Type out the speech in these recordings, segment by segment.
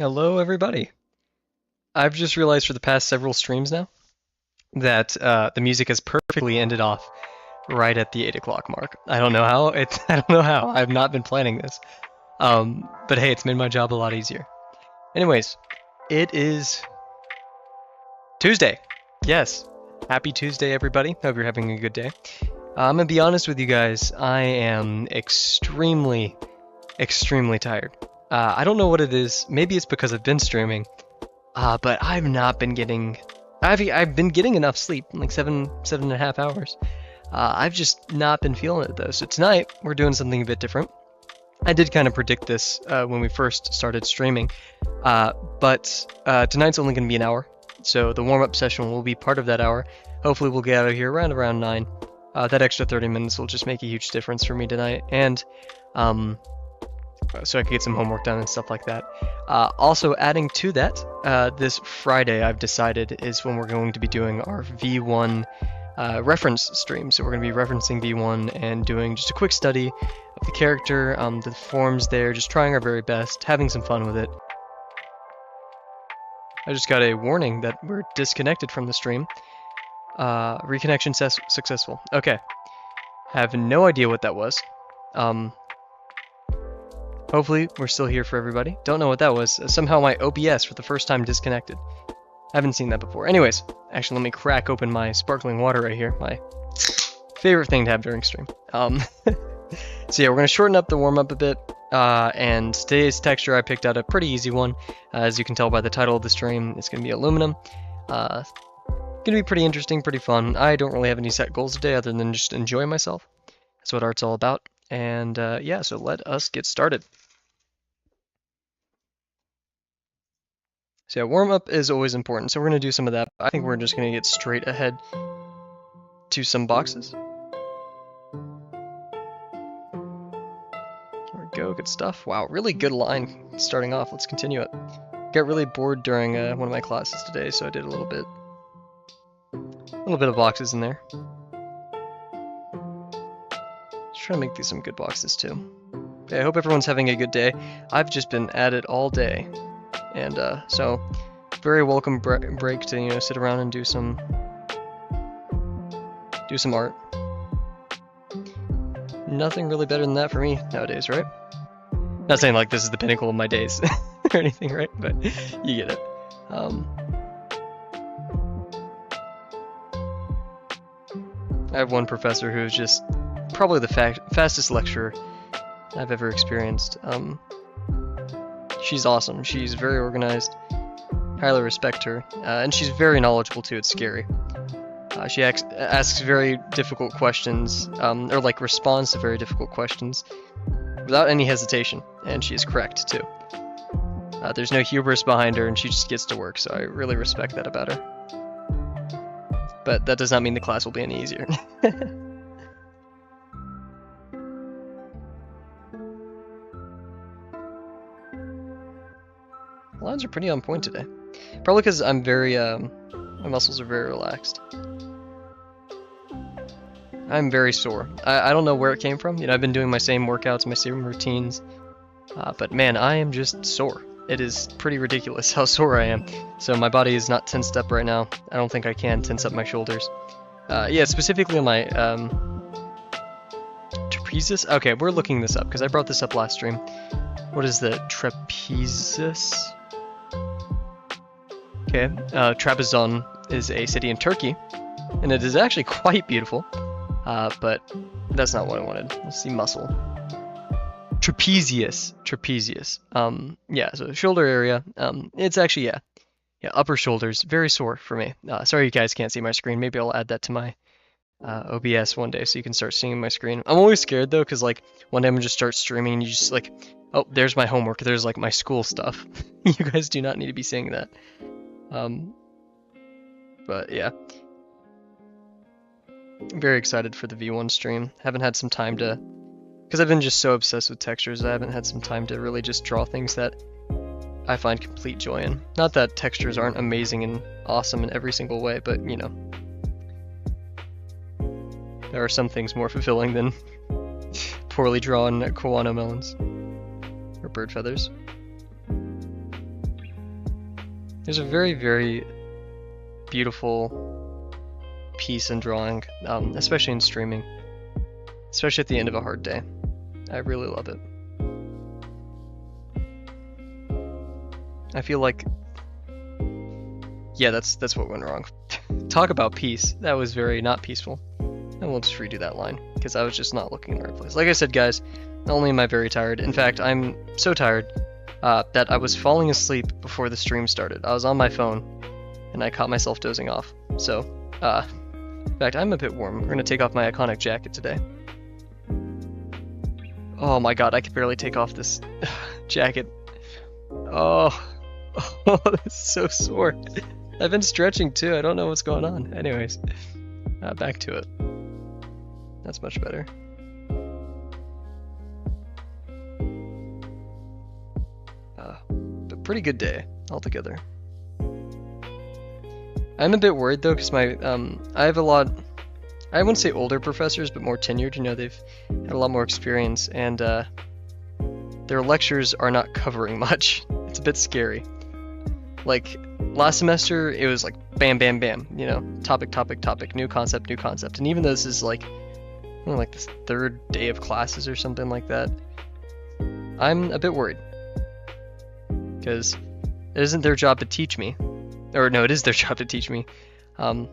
Hello, everybody. I've just realized for the past several streams now that the music has perfectly ended off right at the 8 o'clock mark. I don't know how. I don't know how. I've not been planning this. But hey, it's made my job a lot easier. Anyways, it is Tuesday. Yes. Happy Tuesday, everybody. Hope you're having a good day. I'm gonna be honest with you guys. I am extremely tired. I don't know what it is. Maybe it's because I've been streaming. But I've not been getting. I've been getting enough sleep, like 7.5 hours. I've just not been feeling it though. So tonight we're doing something a bit different. I did kind of predict this when we first started streaming, but tonight's only going to be an hour, so the warm-up session will be part of that hour. Hopefully we'll get out of here around 9. That extra 30 minutes will just make a huge difference for me tonight, and so I can get some homework done and stuff like that. Also adding to that, this Friday I've decided is when we're going to be doing our V1 reference stream. So we're going to be referencing V1 and doing just a quick study of the character, the forms there, just trying our very best, having some fun with it. I just got a warning that we're disconnected from the stream. Reconnection successful. Okay. Have no idea what that was. Hopefully we're still here for everybody. Don't know what that was. Somehow my OBS for the first time disconnected. Haven't seen that before. Anyways, actually let me crack open my sparkling water right here. My favorite thing to have during stream. So yeah, we're going to shorten up the warm-up a bit. And today's texture I picked out a pretty easy one. As you can tell by the title of the stream, it's going to be aluminum. Going to be pretty interesting, pretty fun. I don't really have any set goals today other than just enjoy myself. That's what art's all about. And yeah, so let us get started. So yeah, warm-up is always important, so we're going to do some of that. I think we're just going to get straight ahead to some boxes. There we go, good stuff. Wow, really good line starting off. Let's continue it. Got really bored during one of my classes today, so I did a little bit of boxes in there. Just trying to make these some good boxes too. Okay, I hope everyone's having a good day. I've just been at it all day. And so, very welcome break to sit around and do some art. Nothing really better than that for me nowadays, right? Not saying like this is the pinnacle of my days or anything, right? But you get it. I have one professor who's just probably the fastest lecturer I've ever experienced. She's awesome. She's very organized. Highly respect her. And she's very knowledgeable too. It's scary. She asks very difficult questions, or like responds to very difficult questions without any hesitation. And she is correct too. There's no hubris behind her and she just gets to work. So I really respect that about her. But that does not mean the class will be any easier. Lines are pretty on point today. Probably because I'm very, my muscles are very relaxed. I'm very sore. I don't know where it came from. I've been doing my same workouts, my same routines. But man, I am just sore. It is pretty ridiculous how sore I am. So my body is not tensed up right now. I don't think I can tense up my shoulders. Yeah, specifically on my, trapezius? Okay, we're looking this up because I brought this up last stream. What is the trapezius? Okay, Trabzon is a city in Turkey, and it is actually quite beautiful, but that's not what I wanted. Let's see muscle. Trapezius. Yeah, so shoulder area. It's actually, yeah, upper shoulders, very sore for me. Sorry you guys can't see my screen. Maybe I'll add that to my OBS one day so you can start seeing my screen. I'm always scared though, because like one day I'm gonna just start streaming and you just like, oh, there's my homework. There's like my school stuff. You guys do not need to be seeing that. But yeah, I'm very excited for the V1 stream. Haven't had some time to, because I've been just so obsessed with textures, I haven't had some time to really just draw things that I find complete joy in. Not that textures aren't amazing and awesome in every single way, but there are some things more fulfilling than poorly drawn koala melons or bird feathers. There's a very, very beautiful piece in drawing, especially in streaming, especially at the end of a hard day. I really love it. I feel like, yeah, that's what went wrong. Talk about peace. That was very not peaceful. And we'll just redo that line, because I was just not looking in the right place. Like I said, guys, not only am I very tired, in fact, I'm so tired that I was falling asleep before the stream started. I was on my phone, and I caught myself dozing off. So, in fact, I'm a bit warm. We're going to take off my iconic jacket today. Oh my god, I can barely take off this jacket. Oh, oh, that's so sore. I've been stretching too. I don't know what's going on. Anyways, back to it. That's much better. But pretty good day altogether. I'm a bit worried though, because I have a lot. I wouldn't say older professors, but more tenured. You know, they've had a lot more experience, and their lectures are not covering much. It's a bit scary. Like last semester, it was like bam, bam, bam. You know, topic, topic, topic, new concept, new concept. And even though this is like, you know, like the third day of classes or something like that, I'm a bit worried because it isn't their job to teach me, or no, it is their job to teach me. And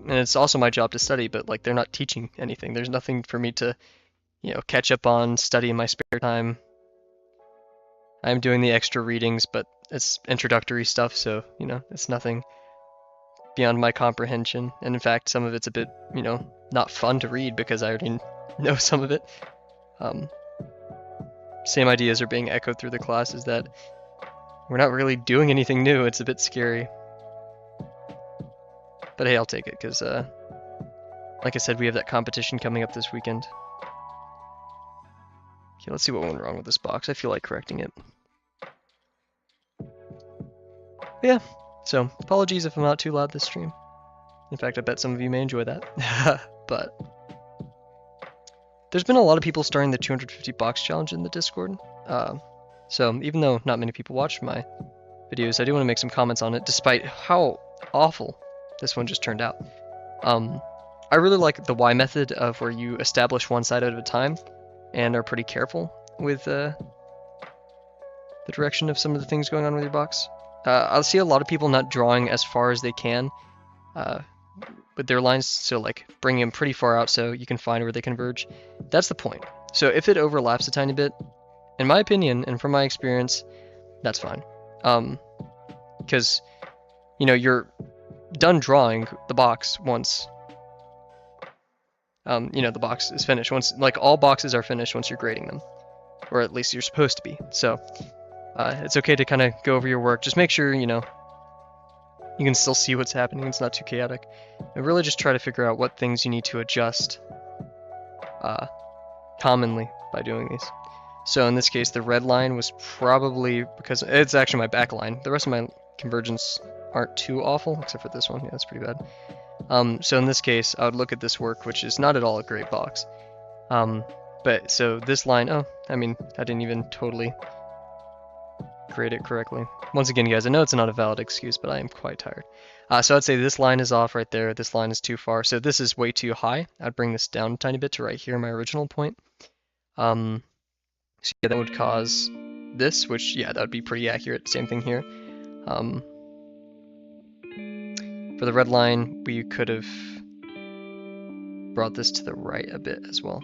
it's also my job to study, but like they're not teaching anything. There's nothing for me to, you know, catch up on, study in my spare time. I'm doing the extra readings, but it's introductory stuff, so, you know, it's nothing beyond my comprehension. And in fact, some of it's a bit, you know, not fun to read because I already know some of it. Same ideas are being echoed through the class, is that we're not really doing anything new. It's a bit scary. But hey, I'll take it, because, like I said, we have that competition coming up this weekend. Okay, let's see what went wrong with this box. I feel like correcting it. But yeah, so apologies if I'm not too loud this stream. In fact, I bet some of you may enjoy that. But there's been a lot of people starting the 250 box challenge in the Discord. So even though not many people watch my videos, I do want to make some comments on it, despite how awful this one just turned out. I really like the Y method of where you establish one side at a time and are pretty careful with the direction of some of the things going on with your box. I'll see a lot of people not drawing as far as they can with their lines, so like bringing them pretty far out so you can find where they converge. That's the point. So if it overlaps a tiny bit, in my opinion and from my experience, that's fine. Because, you know, you're done drawing the box once, you know, the box is finished. Once, like, all boxes are finished once you're grading them, or at least you're supposed to be. So it's okay to kind of go over your work. Just make sure, you know, you can still see what's happening. It's not too chaotic. And really just try to figure out what things you need to adjust commonly by doing these. So in this case, the red line was probably, because it's actually my back line. The rest of my convergence aren't too awful, except for this one. Yeah, that's pretty bad. So in this case, I would look at this work, which is not at all a great box. But so this line, oh, I mean, I didn't even totally grade it correctly. Once again, guys, I know it's not a valid excuse, but I am quite tired. So I'd say this line is off right there. This line is too far. So this is way too high. I'd bring this down a tiny bit to right here, my original point. So yeah, that would cause this, which, yeah, that would be pretty accurate. Same thing here. For the red line, we could have brought this to the right a bit as well.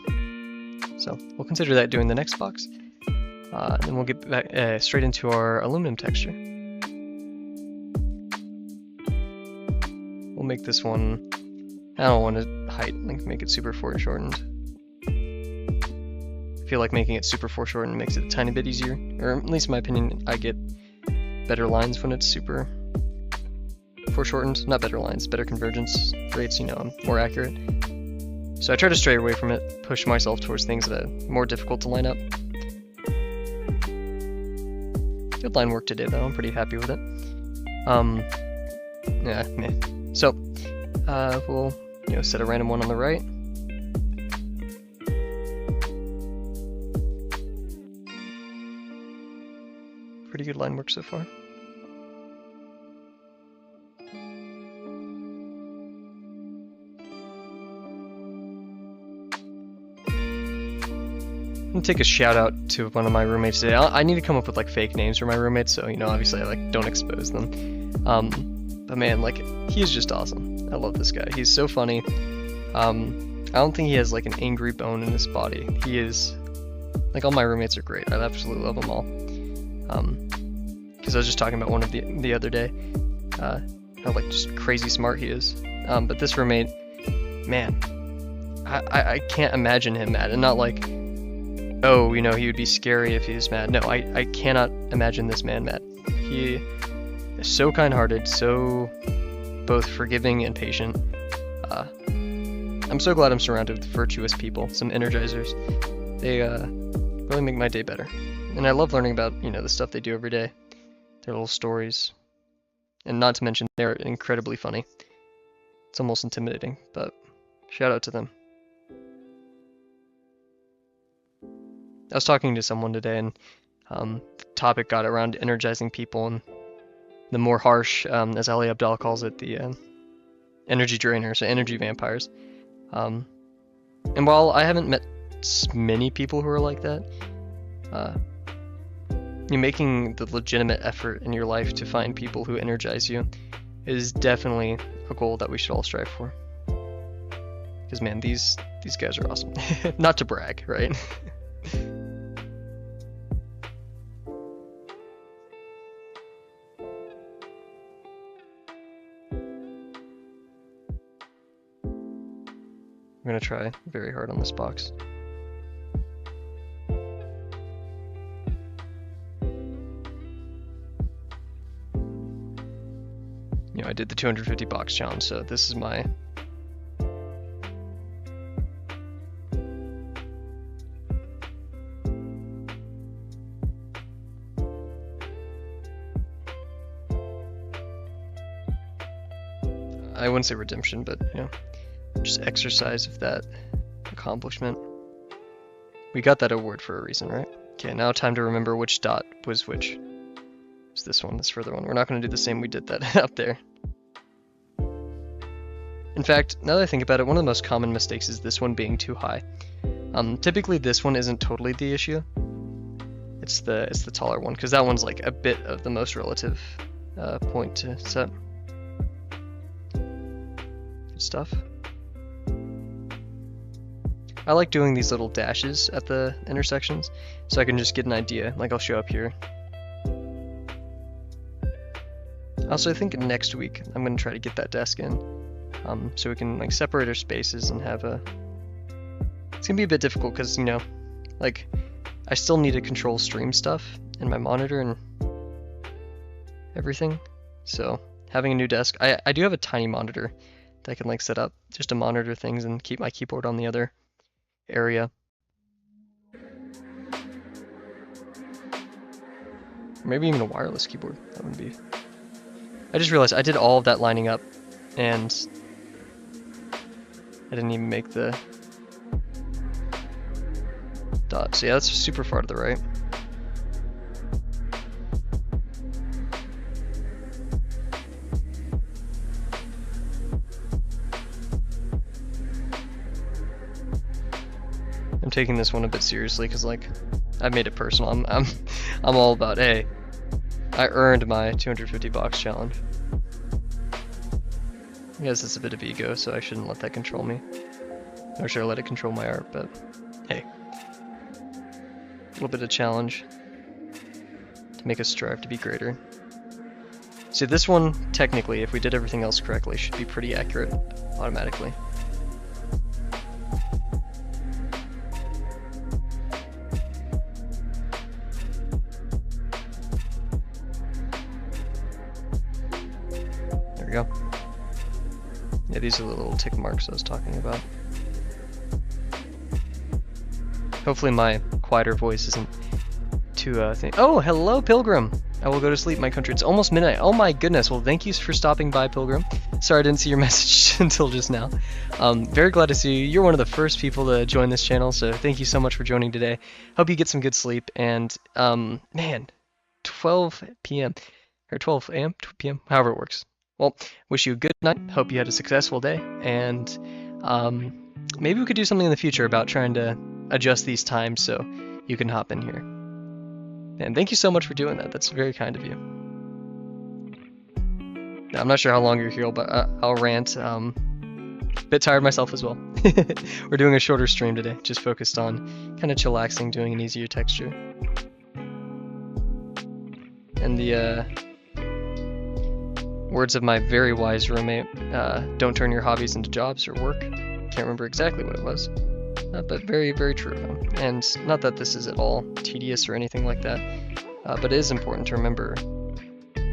So we'll consider that doing the next box. Then we'll get back straight into our aluminum texture. We'll make this one, I don't want to height, like make it super foreshortened. I feel like making it super foreshortened makes it a tiny bit easier, or at least in my opinion, I get better lines when it's super foreshortened. Not better lines, better convergence rates, you know, I'm more accurate. So I try to stray away from it, push myself towards things that are more difficult to line up. Good line work today though, I'm pretty happy with it. Yeah, meh. So, we'll, you know, set a random one on the right. Pretty good line work so far. I'm gonna take a shout out to one of my roommates today. I need to come up with like fake names for my roommates, so, you know, obviously I like don't expose them. But man, like, he is just awesome. I love this guy. He's so funny. I don't think he has like an angry bone in his body. He is, like, all my roommates are great. I absolutely love them all. Because I was just talking about one of the other day, how like just crazy smart he is. But this roommate, man, I can't imagine him mad, and not like oh, you know, he would be scary if he was mad. No, I cannot imagine this man mad. He is so kind-hearted, so both forgiving and patient. I'm so glad I'm surrounded with virtuous people, some energizers. They really make my day better. And I love learning about, you know, the stuff they do every day, their little stories. And not to mention, they're incredibly funny. It's almost intimidating, but shout out to them. I was talking to someone today, and the topic got around energizing people, and the more harsh, as Ali Abdal calls it, the energy drainers, so energy vampires. And while I haven't met many people who are like that, you're making the legitimate effort in your life to find people who energize you is definitely a goal that we should all strive for. Because man, these guys are awesome. Not to brag, right? I'm gonna try very hard on this box. You know, I did the 250 box challenge, so this is my I wouldn't say redemption, but you know, just exercise of that accomplishment. We got that award for a reason, right? Okay, now time to remember which dot was which. It's this one, this further one. We're not going to do the same we did that up there. In fact, now that I think about it, one of the most common mistakes is this one being too high. Typically this one isn't totally the issue. It's the taller one, because that one's like a bit of the most relative point to set. Good stuff. I like doing these little dashes at the intersections, so I can just get an idea. Like I'll show up here. Also, I think next week I'm going to try to get that desk in, so we can like separate our spaces and have a... It's going to be a bit difficult because, you know, like I still need to control stream stuff and my monitor and everything. So having a new desk, I do have a tiny monitor that I can like set up just to monitor things and keep my keyboard on the other area. Maybe even a wireless keyboard. That would be... I just realized I did all of that lining up and I didn't even make the dot. So yeah, that's super far to the right. I'm taking this one a bit seriously because like I've made it personal. I'm all about, hey, I earned my 250 box challenge. I guess it's a bit of ego, so I shouldn't let that control me. Or should I let it control my art, but hey. A little bit of challenge to make us strive to be greater. See, this one, technically, if we did everything else correctly, should be pretty accurate automatically. There we go. Yeah, these are the little tick marks I was talking about. Hopefully my quieter voice isn't too Oh, hello, Pilgrim! I will go to sleep, my country. It's almost midnight. Oh my goodness. Well, thank you for stopping by, Pilgrim. Sorry I didn't see your message until just now. Very glad to see you. You're one of the first people to join this channel, so thank you so much for joining today. Hope you get some good sleep, and, man, 12 p.m. or 12 a.m., 2 p.m., however it works. Well, wish you a good night. Hope you had a successful day, and maybe we could do something in the future about trying to adjust these times so you can hop in here. And thank you so much for doing that. That's very kind of you. Now, I'm not sure how long you're here, but I'll rant. A bit tired myself as well. We're doing a shorter stream today, just focused on kind of chillaxing, doing an easier texture. And the words of my very wise roommate, don't turn your hobbies into jobs or work. Can't remember exactly what it was. but very, very true of him. And not that this is at all tedious or anything like that, but it is important to remember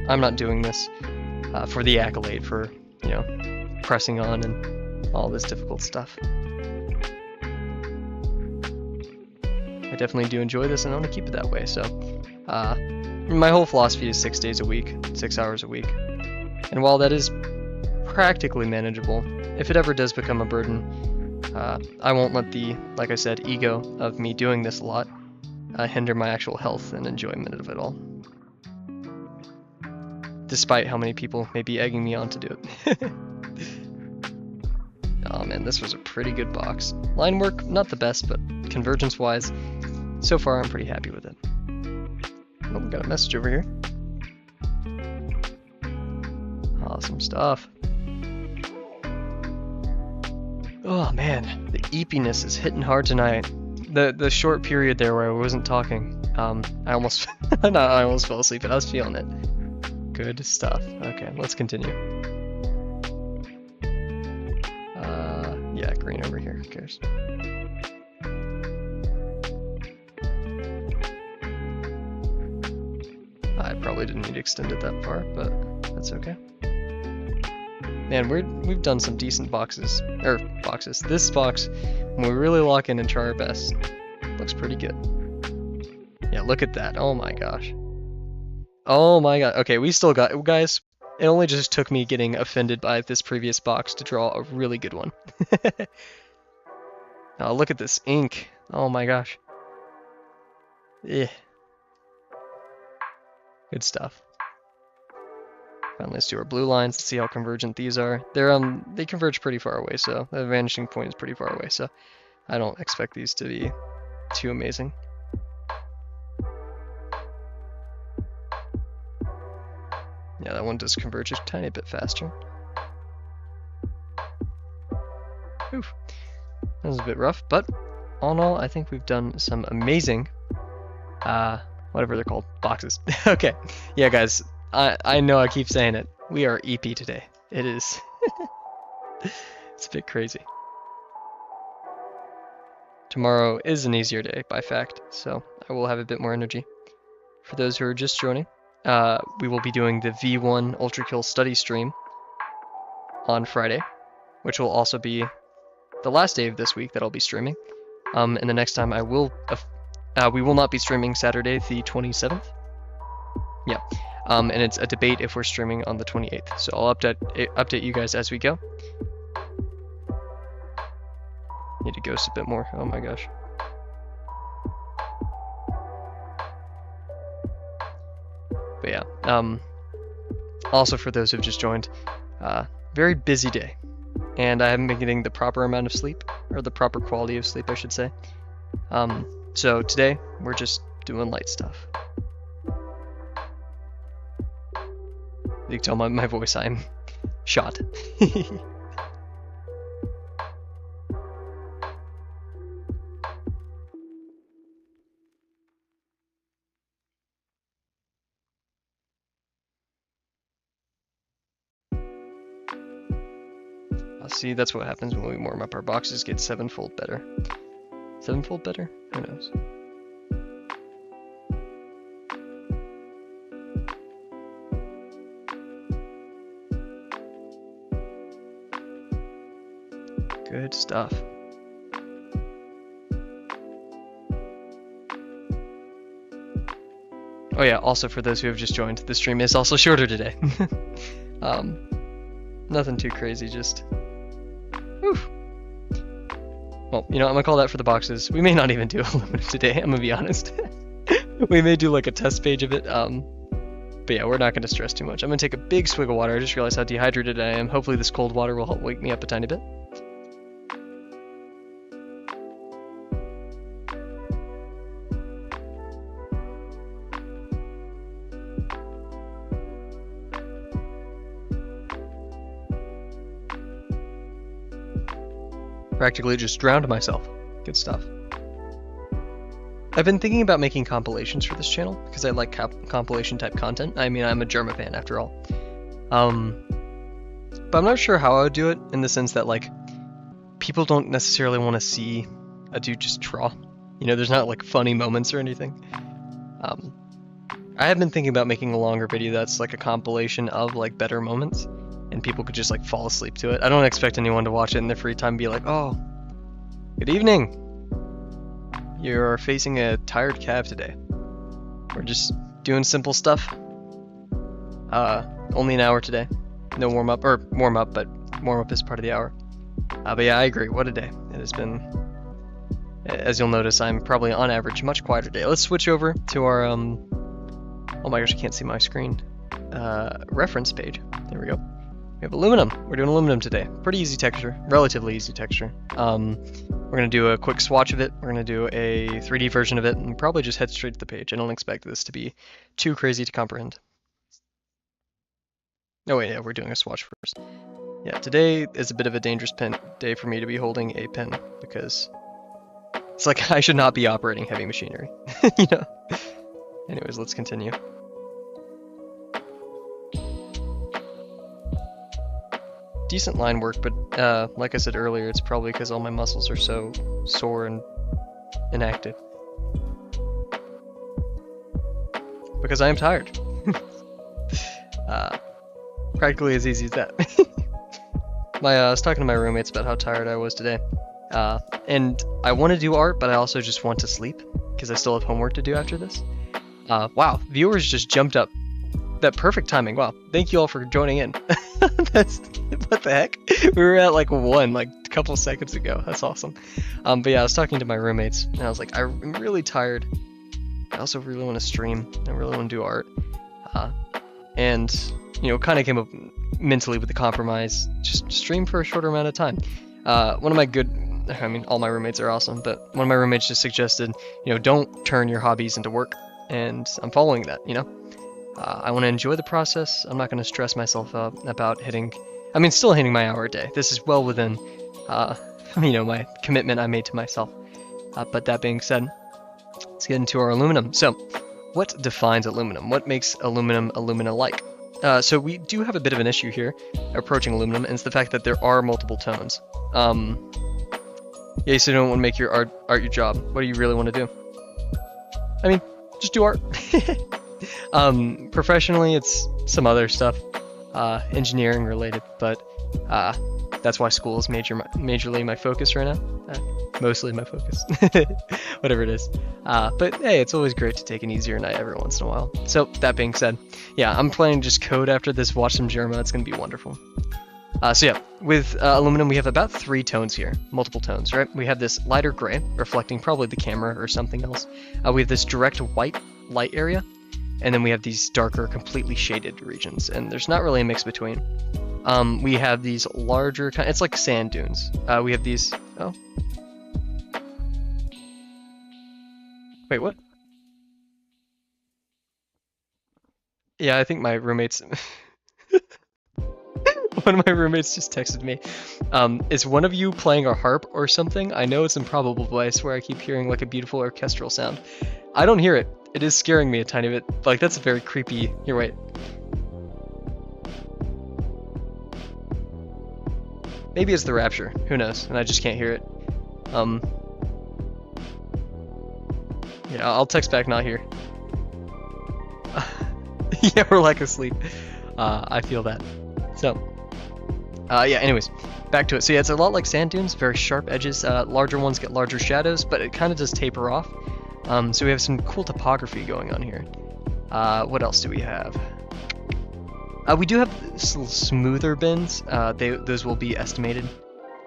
I'm not doing this for the accolade, for, you know, pressing on and all this difficult stuff. I definitely do enjoy this and I want to keep it that way, so my whole philosophy is 6 days a week, 6 hours a week. And while that is practically manageable, if it ever does become a burden, I won't let the, like I said, ego of me doing this a lot hinder my actual health and enjoyment of it all. Despite how many people may be egging me on to do it. Oh man, this was a pretty good box. Line work, not the best, but convergence-wise, so far I'm pretty happy with it. Oh, we got a message over here. Awesome stuff. Oh man, the eepiness is hitting hard tonight. The short period there where I wasn't talking, I almost I almost fell asleep, but I was feeling it. Good stuff. Okay, let's continue. Yeah, green over here. Who cares? I probably didn't need to extend it that far, but that's okay. Man, we've done some decent boxes. This box, when we really lock in and try our best, looks pretty good. Yeah, look at that. Oh my gosh. Oh my god. Okay, we still got, guys, it only just took me getting offended by this previous box to draw a really good one. Oh, look at this ink. Oh my gosh. Yeah. Good stuff. Finally, let's do our blue lines. Let's see how convergent these are. They converge pretty far away, so the vanishing point is pretty far away, so I don't expect these to be too amazing. Yeah, that one does converge a tiny bit faster. Oof. That was a bit rough, but all in all, I think we've done some amazing, whatever they're called, boxes. Okay, yeah, guys, I know I keep saying it. We are EP today. It is, it's a bit crazy. Tomorrow is an easier day, by fact, so I will have a bit more energy. For those who are just joining, we will be doing the V1 Ultra Kill study stream on Friday, which will also be the last day of this week that I'll be streaming. And the next time we will not be streaming Saturday the 27th. Yeah, and it's a debate if we're streaming on the 28th. So I'll update you guys as we go. Need to ghost a bit more. Oh my gosh. But yeah, also for those who've just joined, very busy day, and I haven't been getting the proper amount of sleep, or the proper quality of sleep, I should say. So today, we're just doing light stuff. You can tell my voice, I'm shot. See, that's what happens when we warm up. Our boxes get 7-fold better. 7-fold better? Who knows? Good stuff. Oh yeah, also for those who have just joined, the stream is also shorter today. Nothing too crazy, just... Oof. Well, you know, I'm gonna call that for the boxes. We may not even do aluminum today, I'm gonna be honest. We may do like a test page of it, but yeah, we're not gonna stress too much. I'm gonna take a big swig of water. I just realized how dehydrated I am. Hopefully this cold water will help wake me up a tiny bit. Practically just drowned myself. Good stuff. I've been thinking about making compilations for this channel because I like compilation type content. I mean, I'm a Germa fan after all. But I'm not sure how I would do it, in the sense that like people don't necessarily want to see a dude just draw. You know, there's not like funny moments or anything. I have been thinking about making a longer video that's like a compilation of like better moments, and people could just like fall asleep to it. I don't expect anyone to watch it in their free time and be like, oh, good evening. You're facing a tired calf today. We're just doing simple stuff. Only an hour today. No warm up, but warm up is part of the hour. But yeah, I agree. What a day. It has been, as you'll notice, I'm probably on average much quieter day. Let's switch over to our, oh my gosh, I can't see my screen. Reference page. There we go. We have aluminum. We're doing aluminum today. Pretty easy texture, relatively easy texture. We're gonna do a quick swatch of it. We're gonna do a 3D version of it, and probably just head straight to the page. I don't expect this to be too crazy to comprehend. Oh wait, yeah, we're doing a swatch first. Yeah, today is a bit of a dangerous day for me to be holding a pen, because it's like I should not be operating heavy machinery, you know? Anyways, let's continue. Decent line work, but like I said earlier, it's probably because all my muscles are so sore and inactive. Because I am tired. Practically as easy as that. I was talking to my roommates about how tired I was today. And I want to do art, but I also just want to sleep, because I still have homework to do after this. Wow, viewers just jumped up. That perfect timing. Wow, thank you all for joining in. What the heck? We were at like 1 like a couple seconds ago. That's awesome. But yeah, I was talking to my roommates, and I was like, I'm really tired. I also really want to stream. I really want to do art. And you know, kind of came up mentally with the compromise, just stream for a shorter amount of time. One of my all my roommates are awesome, but one of my roommates just suggested, you know, don't turn your hobbies into work, and I'm following that, you know? I want to enjoy the process. I'm not going to stress myself up about still hitting my hour a day. This is well within, you know, my commitment I made to myself. But that being said, let's get into our aluminum. So, what defines aluminum? What makes aluminum alumina-like? So we do have a bit of an issue here approaching aluminum, and it's the fact that there are multiple tones. Yeah, so you don't want to make your art your job. What do you really want to do? I mean, just do art. Professionally, it's some other stuff, engineering related, but that's why school is majorly my focus right now. Mostly my focus, whatever it is. But hey, it's always great to take an easier night every once in a while. So that being said, yeah, I'm planning to just code after this, watch some Germa. It's gonna be wonderful. So yeah, with aluminum we have about 3 tones here, multiple tones, right? We have this lighter gray, reflecting probably the camera or something else. We have this direct white light area, and then we have these darker, completely shaded regions, and there's not really a mix between. We have these larger, it's like sand dunes. We have these, oh. Wait, what? Yeah, I think my roommates, one of my roommates just texted me. Is one of you playing a harp or something? I know it's improbable, but I swear I keep hearing like a beautiful orchestral sound. I don't hear it. It is scaring me a tiny bit. Like, that's a very creepy... Here, wait. Maybe it's the rapture. Who knows? And I just can't hear it. Yeah, I'll text back not here. Yeah, we're like asleep. I feel that. So, yeah, anyways, back to it. So yeah, it's a lot like sand dunes, very sharp edges. Larger ones get larger shadows, but it kind of does taper off. So we have some cool topography going on here. What else do we have? We do have smoother bends. Those will be estimated.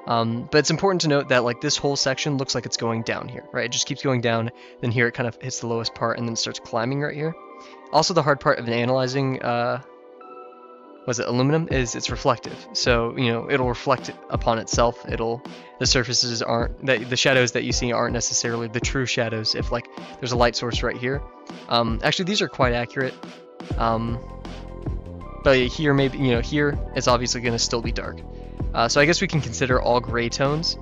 But it's important to note that like this whole section looks like it's going down here, right? It just keeps going down, then here it kind of hits the lowest part and then starts climbing right here. Also, the hard part of analyzing aluminum is it's reflective. So, you know, it'll reflect upon itself. The surfaces aren't, the shadows that you see aren't necessarily the true shadows if like there's a light source right here. Actually, these are quite accurate. But here, maybe, you know, here it's obviously going to still be dark. So I guess we can consider all gray tones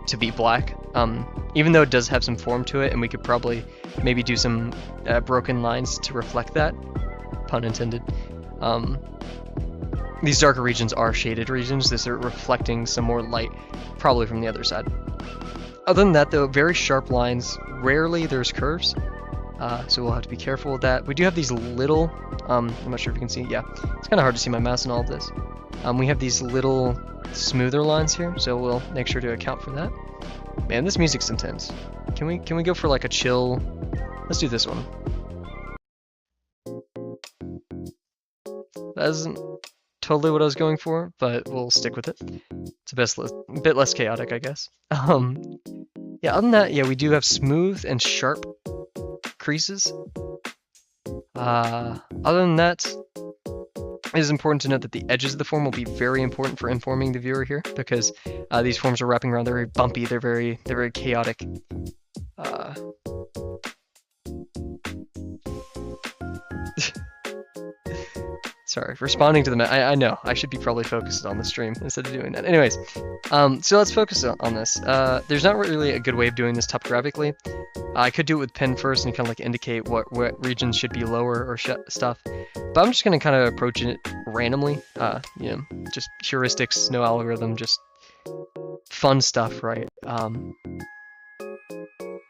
to be black, even though it does have some form to it, and we could probably maybe do some broken lines to reflect that, pun intended. These darker regions are shaded regions. These are reflecting some more light, probably from the other side. Other than that, though, very sharp lines. Rarely there's curves, so we'll have to be careful with that. We do have these little, I'm not sure if you can see, yeah, it's kind of hard to see my mouse in all of this. We have these little smoother lines here, so we'll make sure to account for that. Man, this music's intense. Can we go for like a chill? Let's do this one. That isn't totally what I was going for, but we'll stick with it. It's a bit less chaotic, I guess. Yeah, other than that, yeah, we do have smooth and sharp creases. Other than that, it is important to note that the edges of the form will be very important for informing the viewer here, because these forms are wrapping around. They're very bumpy. They're very chaotic. Sorry, responding to the I know, I should be probably focused on the stream instead of doing that. Anyways, so let's focus on this. There's not really a good way of doing this topographically. I could do it with pen first and kind of like indicate what regions should be lower or stuff. But I'm just going to kind of approach it randomly. You know, just heuristics, no algorithm, just fun stuff, right?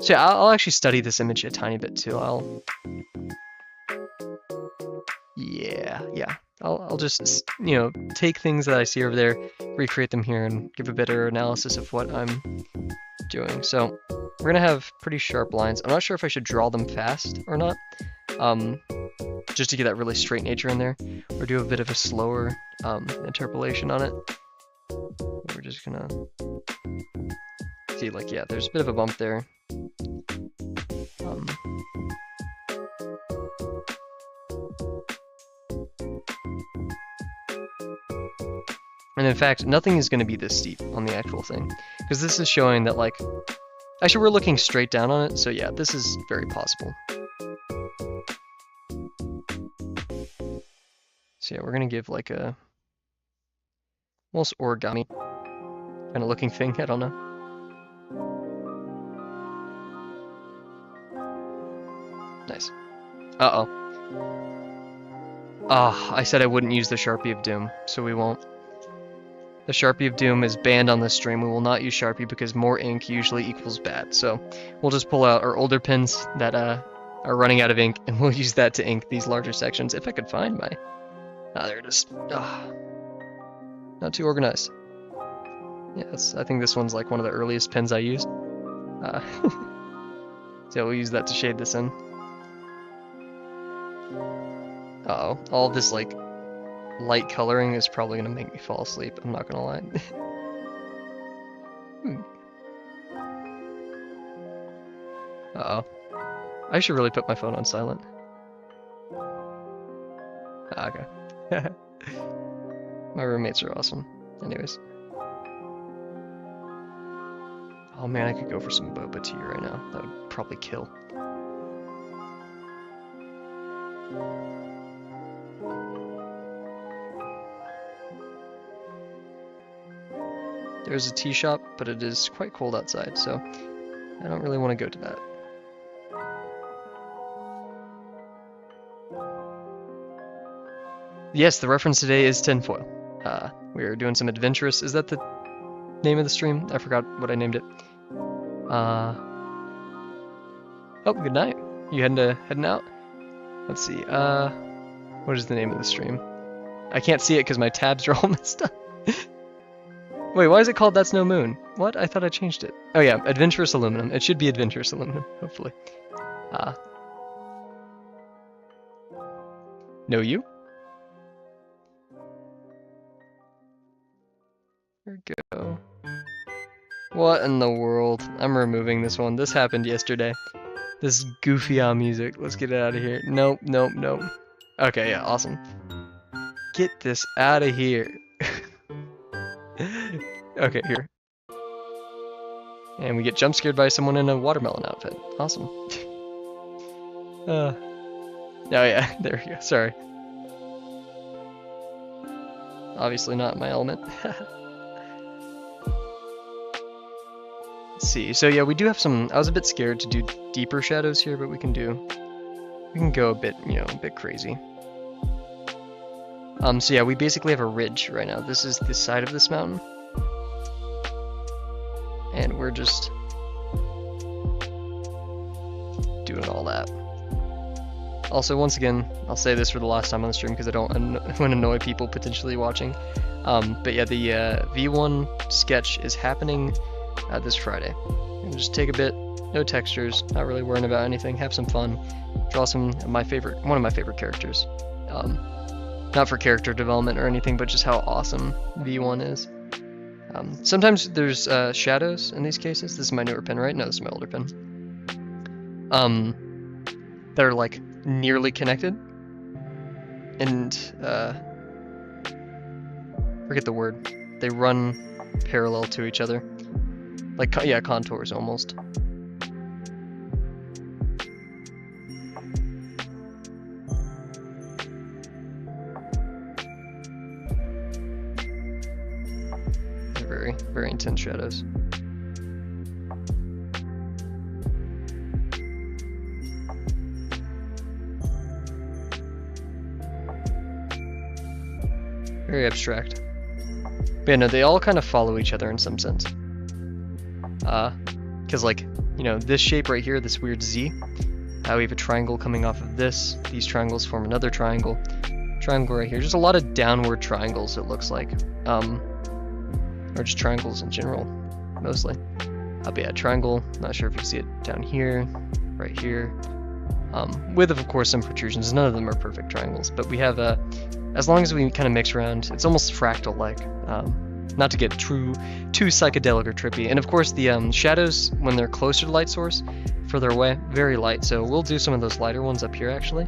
So yeah, I'll actually study this image a tiny bit too. Yeah. I'll just, you know, take things that I see over there, recreate them here, and give a better analysis of what I'm doing. So we're gonna have pretty sharp lines. I'm not sure if I should draw them fast or not, just to get that really straight nature in there, or do a bit of a slower interpolation on it. We're just gonna see, like, yeah, there's a bit of a bump there. And in fact, nothing is going to be this steep on the actual thing, because this is showing that, like, actually we're looking straight down on it, so yeah, this is very possible. So yeah, we're going to give like a almost origami kind of looking thing, I don't know. Nice. Uh-oh. I said I wouldn't use the Sharpie of Doom, so we won't. The Sharpie of Doom is banned on this stream. We will not use Sharpie because more ink usually equals bad. So we'll just pull out our older pens that are running out of ink, and we'll use that to ink these larger sections. If I could find my... Ah, there it is. Not too organized. Yes, I think this one's like one of the earliest pens I used. So we'll use that to shade this in. Uh-oh, all this like light coloring is probably gonna make me fall asleep, I'm not gonna lie. Uh-oh. I should really put my phone on silent. Okay. My roommates are awesome. Anyways. Oh man, I could go for some boba tea right now. That would probably kill. There's a tea shop, but it is quite cold outside, so I don't really want to go to that. Yes, the reference today is tinfoil. We are doing some adventurous. Is that the name of the stream? I forgot what I named it. Oh, good night. You heading out? Let's see. What is the name of the stream? I can't see it because my tabs are all messed up. Wait, why is it called That's No Moon? What? I thought I changed it. Oh yeah, Adventurous Aluminum. It should be Adventurous Aluminum, hopefully. Know you? There we go. What in the world? I'm removing this one. This happened yesterday. This goofy music. Let's get it out of here. Nope. Okay, yeah, awesome. Get this out of here. Okay, here. And we get jump scared by someone in a watermelon outfit. Awesome. Oh yeah, there we go. Sorry. Obviously not my element. Let's see. So yeah, we do have some. I was a bit scared to do deeper shadows here, but we can go a bit, you know, a bit crazy. So yeah, we basically have a ridge right now. This is the side of this mountain. And we're just doing all that. Also, once again, I'll say this for the last time on the stream because I don't want to annoy people potentially watching. But yeah, the V1 sketch is happening this Friday. Just take a bit, no textures, not really worrying about anything, have some fun, draw one of my favorite characters. Not for character development or anything, but just how awesome V1 is. Sometimes there's shadows in these cases. This is my newer pen, right? No, this is my older pen. That are like nearly connected, and forget the word. They run parallel to each other, like yeah, contours almost. They're very intense shadows. Very abstract. But yeah, no, they all kind of follow each other in some sense. Because like, you know, this shape right here, this weird Z, we have a triangle coming off of this. These triangles form another triangle. Triangle right here. Just a lot of downward triangles, it looks like. Or just triangles in general, mostly. But yeah, triangle, not sure if you see it down here, right here. With, of course, some protrusions. None of them are perfect triangles, but we have as long as we kind of mix around, it's almost fractal-like. Not to get too psychedelic or trippy. And of course, the shadows, when they're closer to light source, further away, very light. So we'll do some of those lighter ones up here, actually.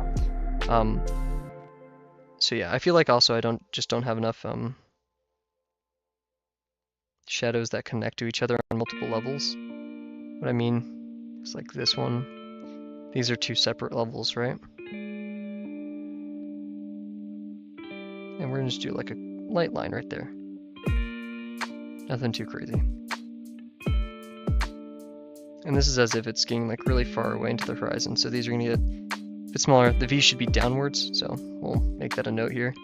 So yeah, I feel like also I don't have enough shadows that connect to each other on multiple levels. What I mean is like this one. These are two separate levels, right? And we're gonna just do like a light line right there. Nothing too crazy. And this is as if it's getting like really far away into the horizon, so these are gonna get a bit smaller. The V should be downwards, so we'll make that a note here.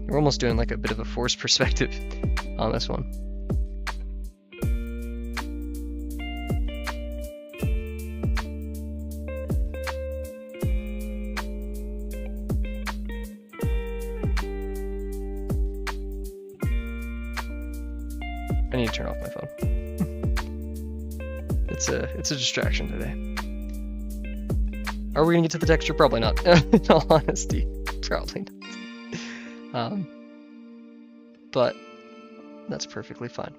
We're almost doing like a bit of a forced perspective on this one. I need to turn off my phone. It's a distraction today. Are we gonna get to the texture? Probably not. In all honesty, probably not. But that's perfectly fine.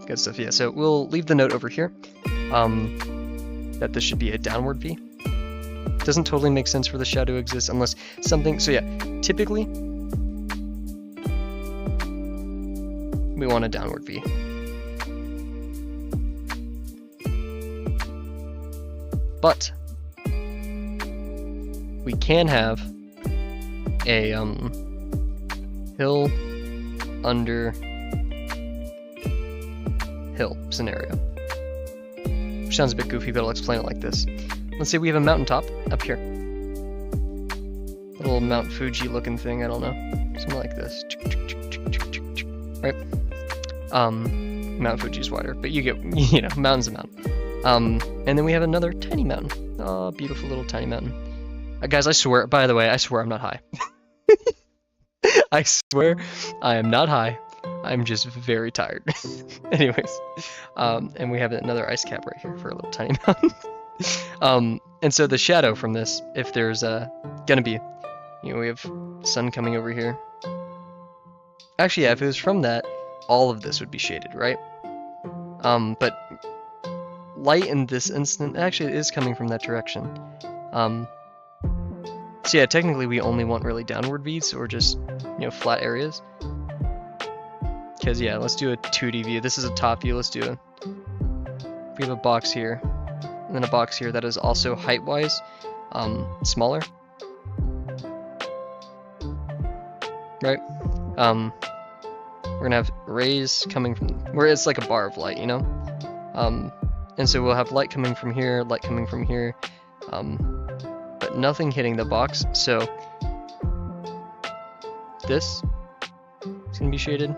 Good stuff. Yeah. So we'll leave the note over here. That this should be a downward V. Doesn't totally make sense for the shadow to exist unless something. So yeah, typically. We want a downward V. But we can have a hill under hill scenario. Which sounds a bit goofy, but I'll explain it like this. Let's say we have a mountaintop up here. A little Mount Fuji looking thing, I don't know. Something like this. Right? Mount Fuji's wider, but you get, you know, mountain's a mountain. And then we have another tiny mountain. Oh, beautiful little tiny mountain. Guys, I swear, by the way, I swear I'm not high. I swear I am not high. I'm just very tired. Anyways, and we have another ice cap right here for a little tiny mountain. And so the shadow from this, if there's gonna be, you know, we have sun coming over here. Actually, yeah, if it was from that, all of this would be shaded, right? But light in this instant, actually it is coming from that direction. So yeah, technically we only want really downward V's or just, you know, flat areas. Because yeah, let's do a 2D view. This is a top view. Let's do a, we have a box here, and then a box here that is also height-wise smaller. Right? We're gonna have rays coming from where it's like a bar of light, you know? And so we'll have light coming from here, light coming from here, but nothing hitting the box. So this is going to be shaded,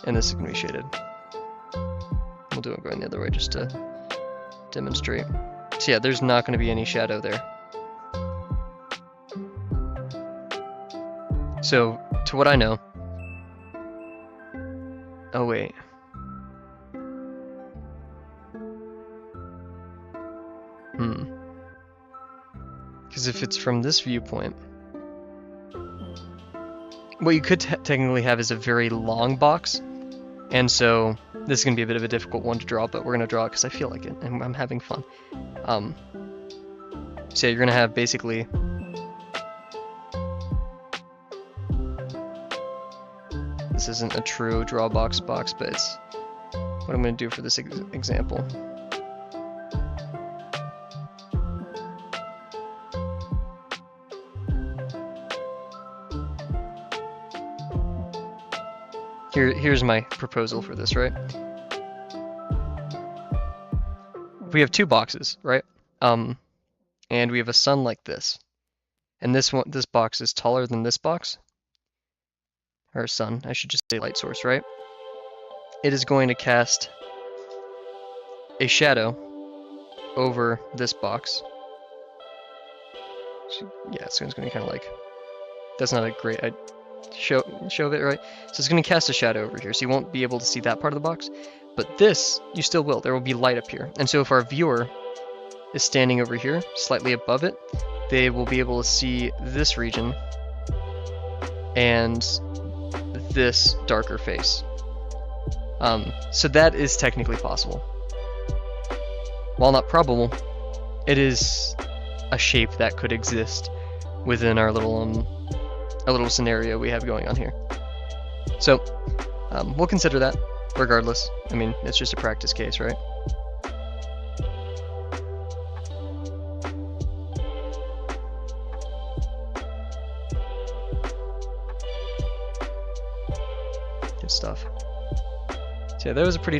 and this is going to be shaded. We'll do it going the other way just to demonstrate. So yeah, there's not going to be any shadow there. So, to what I know... Oh wait. Because if it's from this viewpoint, what you could technically have is a very long box, and so this is going to be a bit of a difficult one to draw, but we're going to draw it because I feel like it, and I'm having fun. So you're going to have basically this isn't a true draw box, but it's what I'm going to do for this example. Here's my proposal for this, right? We have two boxes, right? And we have a sun like this. And this box is taller than this box. Or sun, I should just say light source, right? It is going to cast a shadow over this box. Yeah, it's going to be kind of like... That's not a great show of it, right? So it's going to cast a shadow over here, so you won't be able to see that part of the box. But this, you still will. There will be light up here. And so if our viewer is standing over here, slightly above it, they will be able to see this region and this darker face. So that is technically possible. While not probable, it is a shape that could exist within our little scenario we have going on here. So we'll consider that regardless. I mean, it's just a practice case, right? Good stuff. So yeah, that was a pretty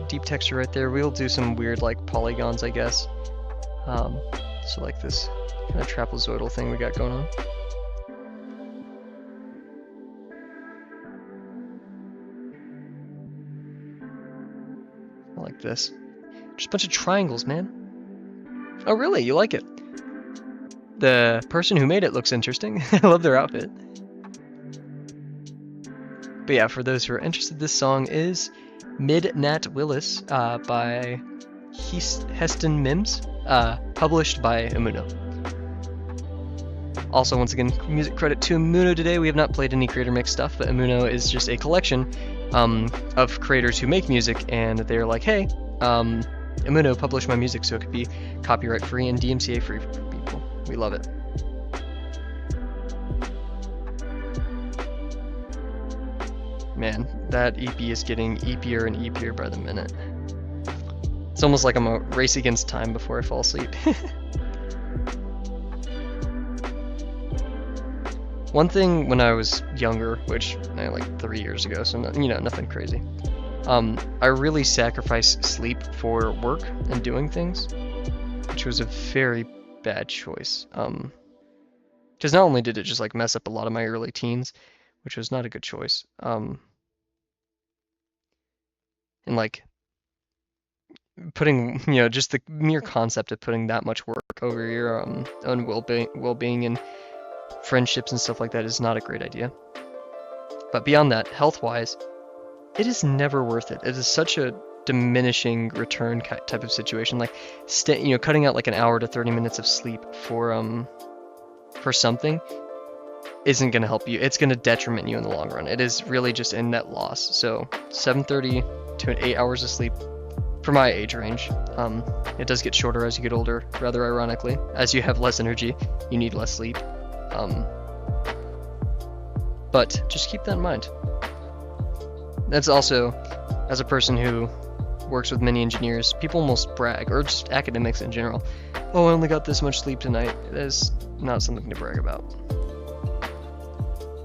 deep texture right there. We'll do some weird like polygons, I guess. So like this kind of trapezoidal thing we got going on. Like this. Just a bunch of triangles, man. Oh really? You like it? The person who made it looks interesting. I love their outfit. But yeah, for those who are interested, this song is Midnat Willis by Heston Mims, published by Imuno. Also, once again, music credit to Imuno today. We have not played any creator mix stuff, but Imuno is just a collection of creators who make music, and they're like, hey, Imuno, publish my music so it could be copyright free and DMCA free for people. We love it. Man, that EP is getting eepier and eepier by the minute. It's almost like I'm a race against time before I fall asleep. One thing when I was younger, which like 3 years ago, so nothing crazy. I really sacrificed sleep for work and doing things, which was a very bad choice. Because not only did it just like mess up a lot of my early teens, which was not a good choice. And like putting, just the mere concept of putting that much work over your own well-being and friendships and stuff like that is not a great idea. But beyond that, health-wise, it is never worth it. It is such a diminishing return type of situation. Like, cutting out like an hour to 30 minutes of sleep for something isn't going to help you. It's going to detriment you in the long run. It is really just a net loss. So 7:30 to 8 hours of sleep for my age range. It does get shorter as you get older, rather ironically. As you have less energy, you need less sleep. But just keep that in mind. That's also, as a person who works with many engineers, people almost brag, or just academics in general. Oh, I only got this much sleep tonight. That is not something to brag about.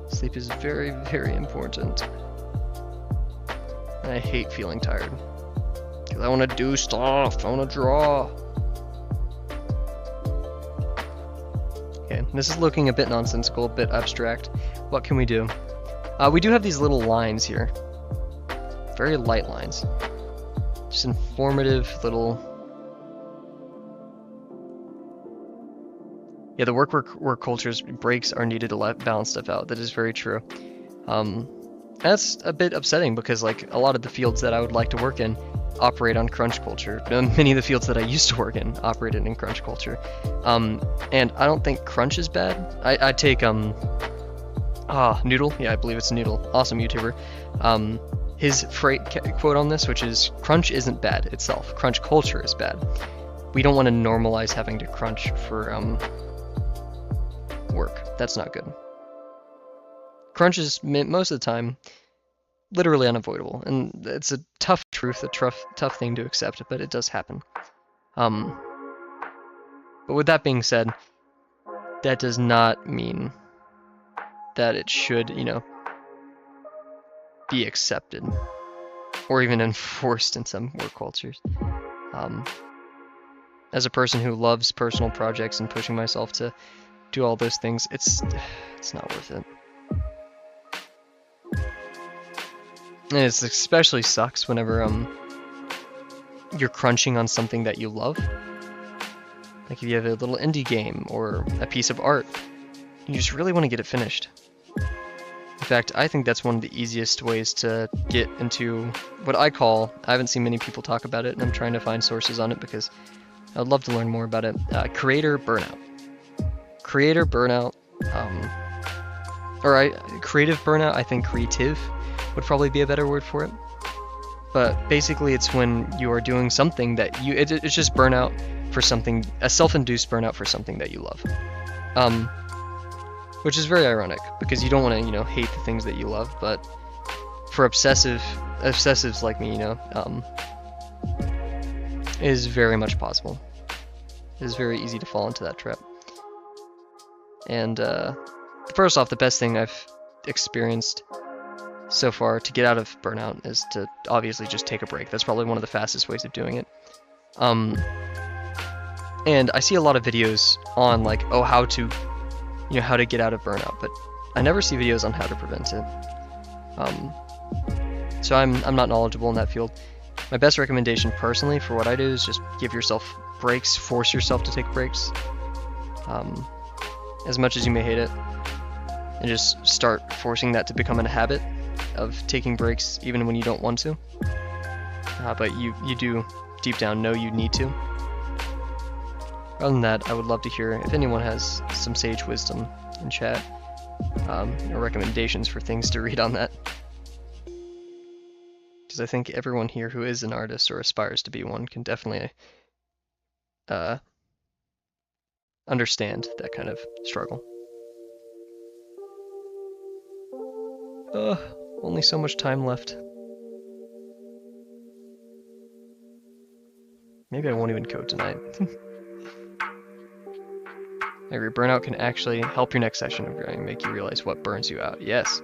Sleep is very, very important. And I hate feeling tired. Because I want to do stuff. I want to draw. Okay, This is looking a bit nonsensical, a bit abstract. What can we do? We do have these little lines here. Very light lines. Just informative little... Yeah, the work cultures breaks are needed to balance stuff out. That is very true. That's a bit upsetting because like a lot of the fields that I would like to work in operate on crunch culture. Many of the fields that I used to work in operated in crunch culture. And I don't think crunch is bad. I take Noodle. Yeah, I believe it's Noodle. Awesome YouTuber. His quote on this, which is, crunch isn't bad itself. Crunch culture is bad. We don't want to normalize having to crunch for work. That's not good. Crunch is most of the time literally unavoidable, and it's a tough truth, a tough thing to accept, but it does happen. But with that being said, that does not mean that it should, you know, be accepted or even enforced in some work cultures. As a person who loves personal projects and pushing myself to do all those things, it's not worth it. And it especially sucks whenever you're crunching on something that you love. Like if you have a little indie game or a piece of art, you just really want to get it finished. In fact, I think that's one of the easiest ways to get into what I haven't seen many people talk about it, and I'm trying to find sources on it because I'd love to learn more about it. Creator burnout. Creator burnout, creative burnout, I think creative would probably be a better word for it. But basically it's when you are doing something that it's just burnout for something, a self-induced burnout for something that you love. Which is very ironic, because you don't want to, you know, hate the things that you love, but for obsessives like me, you know, it is very much possible. It is very easy to fall into that trap. And first off, the best thing I've experienced so far to get out of burnout is to obviously just take a break. That's probably one of the fastest ways of doing it. And I see a lot of videos on like, oh, how to get out of burnout, but I never see videos on how to prevent it. So I'm not knowledgeable in that field. My best recommendation personally for what I do is just give yourself breaks, force yourself to take breaks, as much as you may hate it, and just start forcing that to become a habit of taking breaks even when you don't want to. But you do deep down know you need to. Other than that, I would love to hear if anyone has some sage wisdom in chat, or recommendations for things to read on that. Because I think everyone here who is an artist or aspires to be one can definitely understand that kind of struggle. Only so much time left. Maybe I won't even code tonight. I agree, burnout can actually help your next session of grinding, make you realize what burns you out. Yes.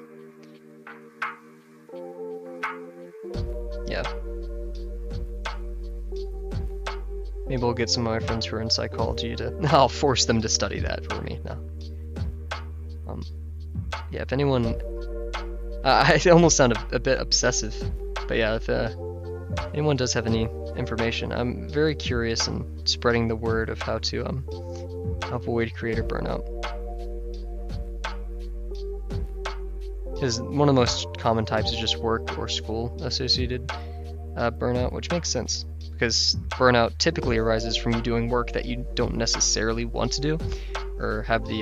Yeah. Maybe we'll get some of my friends who are in psychology to... I'll force them to study that for me. No. Yeah, if anyone... I almost sound a bit obsessive, but yeah, if anyone does have any information, I'm very curious in spreading the word of how to avoid creator burnout. Because one of the most common types is just work or school associated burnout, which makes sense, because burnout typically arises from you doing work that you don't necessarily want to do or have the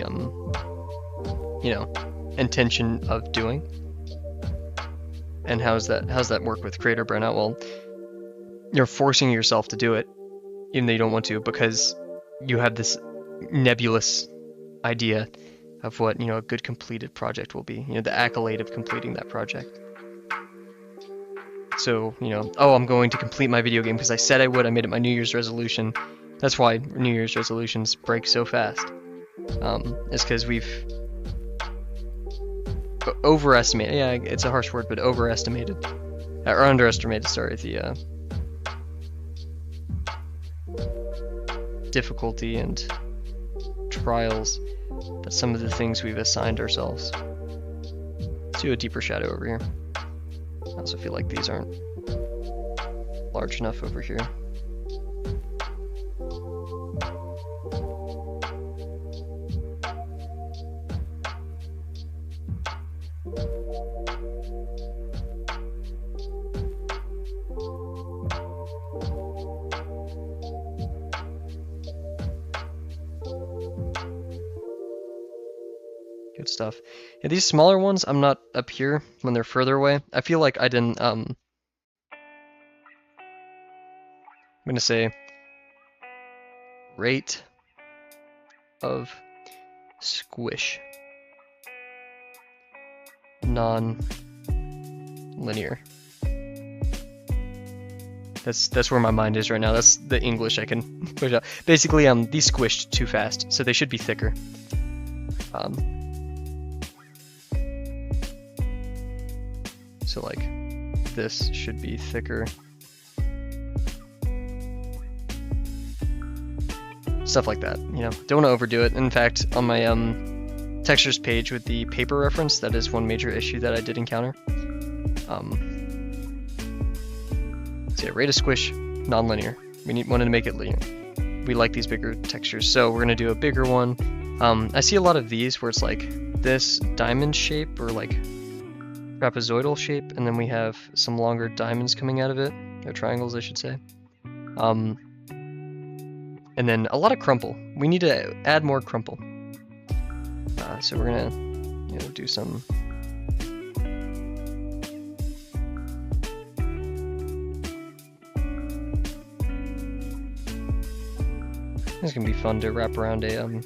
intention of doing. And how's that work with creator burnout? Well, you're forcing yourself to do it even though you don't want to, because you have this nebulous idea of what, a good completed project will be, the accolade of completing that project. So, oh, I'm going to complete my video game because I said I would. I made it my New Year's resolution. That's why New Year's resolutions break so fast. It's because we've overestimated, yeah, it's a harsh word, but overestimated, or underestimated, sorry, the difficulty and trials That's some of the things we've assigned ourselves. Let's do a deeper shadow over here. I also feel like these aren't large enough over here. Good stuff. Yeah, these smaller ones, I'm not up here when they're further away. I feel like I didn't, I'm gonna say rate of squish. Non-linear. That's where my mind is right now. That's the English I can push out. Basically, these squished too fast, so they should be thicker. So like this should be thicker. Stuff like that, you know. Don't want to overdo it. In fact, on my textures page with the paper reference, that is one major issue that I did encounter. So yeah, rate of squish, non-linear. Wanted to make it linear. We like these bigger textures, so we're gonna do a bigger one. I see a lot of these where it's like this diamond shape or like trapezoidal shape, and then we have some longer diamonds coming out of it, or triangles I should say. And then a lot of crumple. We need to add more crumple. So we're gonna, you know, do some. This is gonna be fun to wrap around a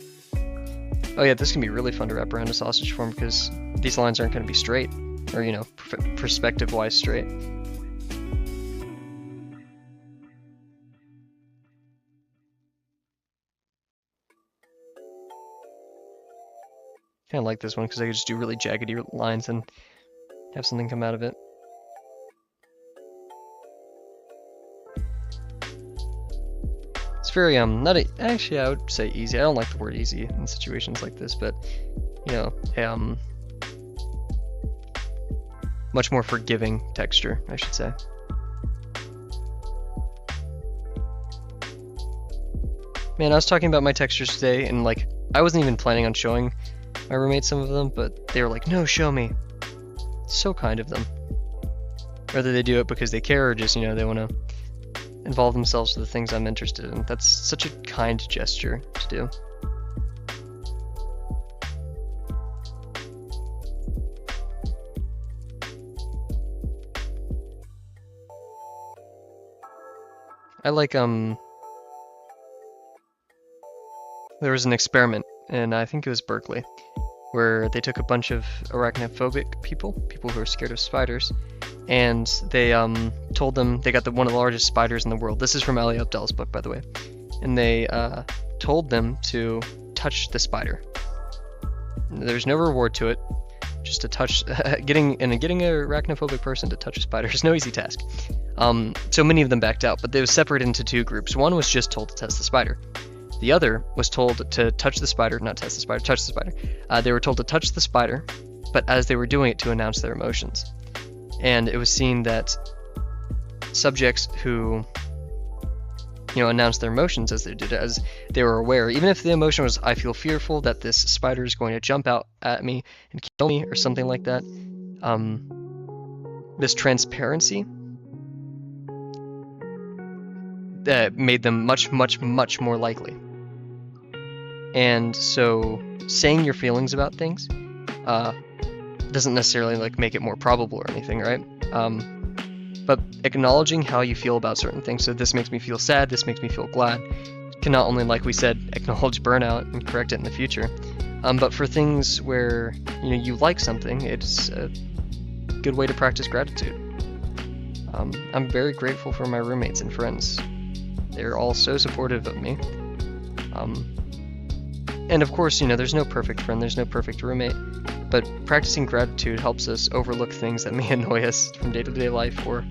Oh yeah, this can be really fun to wrap around a sausage form because these lines aren't gonna be straight, or you know, perspective-wise straight. Kind of like this one because I could just do really jaggedy lines and have something come out of it. It's very actually I would say easy. I don't like the word easy in situations like this, but you know, much more forgiving texture, I should say. Man, I was talking about my textures today, and like I wasn't even planning on showing my roommates some of them, but they were like, "No, show me." It's so kind of them. Whether they do it because they care or just, you know, they want to involve themselves with the things I'm interested in. That's such a kind gesture to do. I like, there was an experiment, and I think it was Berkeley, where they took a bunch of arachnophobic people who are scared of spiders, and they told them they got one of the largest spiders in the world. This is from Ali Abdaal's book, by the way. And they told them to touch the spider. There's no reward to it, just to touch. Getting a arachnophobic person to touch a spider is no easy task. So many of them backed out, but they were separated into two groups. One was just told to test the spider. The other was told to touch the spider, not test the spider, touch the spider. They were told to touch the spider, but as they were doing it, to announce their emotions. And it was seen that subjects who, you know, announced their emotions as they did it, as they were aware, even if the emotion was, I feel fearful that this spider is going to jump out at me and kill me, or something like that, this transparency that made them much, much, much more likely. And so saying your feelings about things doesn't necessarily like make it more probable or anything, right? But acknowledging how you feel about certain things, so this makes me feel sad, this makes me feel glad, can not only, like we said, acknowledge burnout and correct it in the future, but for things where, you know, you like something, it's a good way to practice gratitude. I'm very grateful for my roommates and friends. They're all so supportive of me. And of course, you know, there's no perfect friend, there's no perfect roommate, but practicing gratitude helps us overlook things that may annoy us from day-to-day life or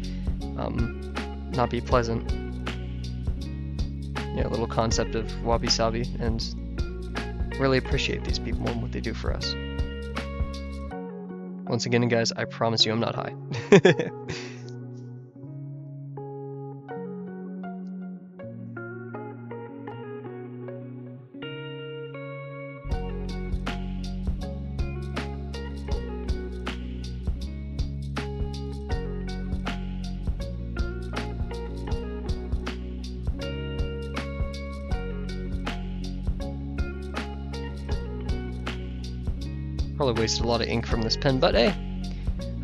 not be pleasant. You know, a little concept of wabi-sabi, and really appreciate these people and what they do for us. Once again, guys, I promise you I'm not high. Probably wasted a lot of ink from this pen, but hey,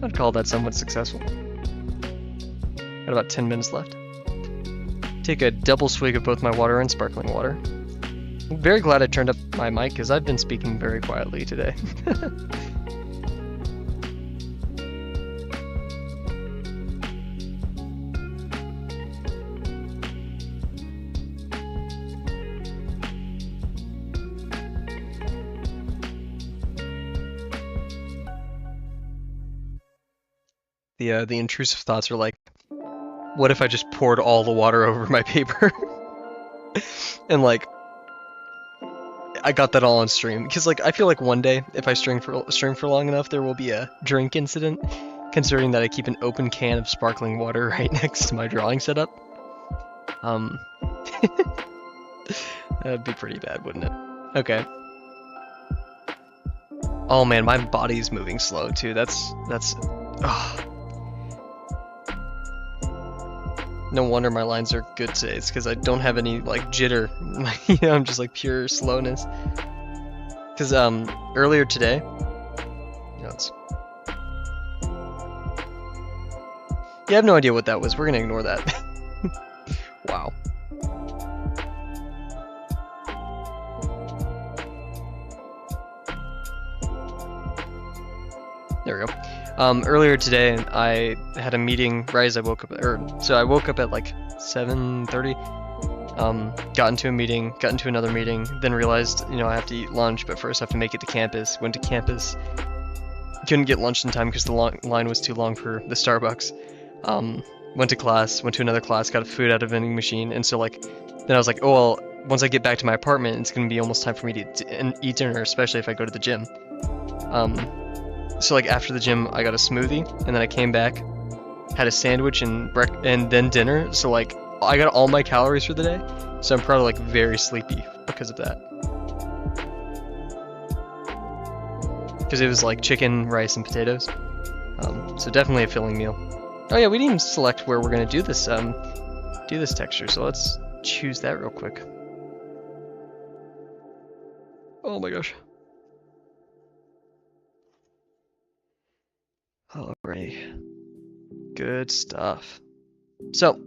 I'd call that somewhat successful. Got about 10 minutes left. Take a double swig of both my water and sparkling water. I'm very glad I turned up my mic because I've been speaking very quietly today. The intrusive thoughts are like, what if I just poured all the water over my paper? And like, I got that all on stream because like I feel like one day if I stream for long enough, there will be a drink incident. Considering that I keep an open can of sparkling water right next to my drawing setup, that'd be pretty bad, wouldn't it? Okay. Oh man, my body's moving slow too. That's. Oh. No wonder my lines are good today. It's because I don't have any like jitter. You know, I'm just like pure slowness. Because earlier today, yeah, I have no idea what that was. We're gonna ignore that. Wow. There we go. Earlier today, I had a meeting right as I woke up, so I woke up at like 7:30, got into a meeting, got into another meeting, then realized, I have to eat lunch, but first I have to make it to campus. Went to campus, couldn't get lunch in time because the line was too long for the Starbucks. Went to class, went to another class, got food out of a vending machine, and so like, then I was like, oh well, once I get back to my apartment, it's gonna be almost time for me to eat dinner, especially if I go to the gym. So like after the gym, I got a smoothie, and then I came back, had a sandwich and then dinner. So like I got all my calories for the day. So I'm probably like very sleepy because of that. Because it was like chicken, rice, and potatoes. So definitely a filling meal. Oh yeah, we didn't even select where we're gonna do this texture. So let's choose that real quick. Oh my gosh. Alright, good stuff. So,